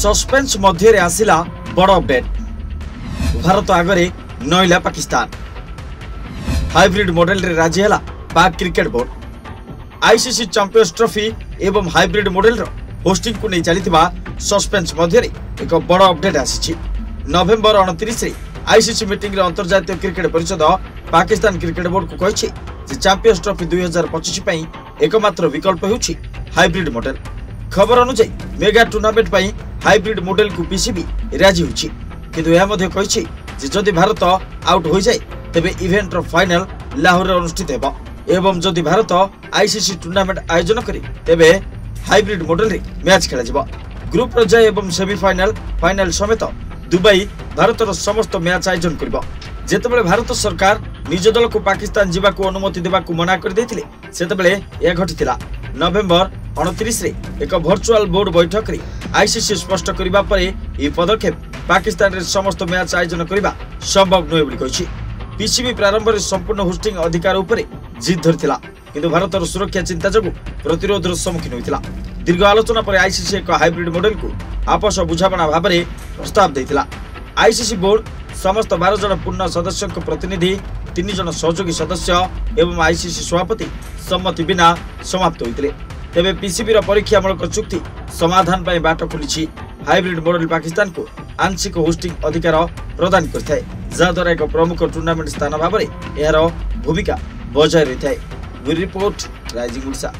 Suspense मध्य आसिला बड़ update. Bharat आगरे नईला Pakistan. Hybrid model रे राजी है पाक cricket board. ICC champions trophy एवं हाइब्रिड मॉडल रो होस्टिंग को नहीं चली सस्पेंस मध्य एक बड़ अपडेट आसी। नवेम्बर 29 रे आईसीसी मीटिंग रे अंतर्जातीय क्रिकेट परिषद पाकिस्तान क्रिकेट बोर्ड को कही चैंपियंस ट्रॉफी 2025 एकमात्र विकल्प होउछि हाइब्रिड मॉडल। खबर अनुसार मेगा टूर्नामेंट पर हाइब्रिड मॉडल को पीसीबी राजी होछि, किंतु यह मध्ये कहिछि जे जदि भारत आउट हो जाए तेबे इवेंट रो फाइनल लाहौर रे अनुष्ठित हेबो एवं जदि भारत आईसीसी टूर्नामेंट आयोजन करी तेबे हाइब्रिड मॉडल रे मैच खेला जिवो। ग्रुप पर्याय एवं सेमीफाइनल फाइनल समेत दुबई भारत रो समस्त मैच आयोजन करिबो। जेतेबेले भारत सरकार निज दल को पाकिस्तान जीवा को अनुमति देवा को मना कर देथिले सेतेबेले यह घटिथिला। नवेम्बर 29 रे एक वर्चुअल बोर्ड बैठक रे आईसीसी स्पष्ट करिबा परे ई पदक्षेप पाकिस्तान रे समस्त मैच आयोजन करिबा संभव नय बोली कहिछि। पीसीबी प्रारंभ रे संपूर्ण होस्टिंग अधिकार उपरे जिद धरथिला, किंतु भारत रो सुरक्षा चिंता जगु प्रतिरोध रो सम्मुखीन होइतिला। दीर्घ आलोचना पर आईसीसी एक हाइब्रिड मॉडल को आपस बुझामणा भाबरे प्रस्ताव देथिला। आईसीसी बोर्ड समस्त 12 जन पूर्ण सदस्यों प्रतिनिधि 3 जन सहयोगी सदस्य एवं आईसीसी सभापति सम्मति बिना समाप्त होइतिले। तेबे पीसीबी रो परीक्षामूलक चुक्ति समाधान पर बाट खुली। हाइब्रिड मॉडल पाकिस्तान को आंशिक होस्टिंग अधिकार प्रदान करथाय, जहाद्वारा एक प्रमुख टूर्नामेंट स्थान भाव में यार भूमिका बजाय रही है। Report rising Odisha.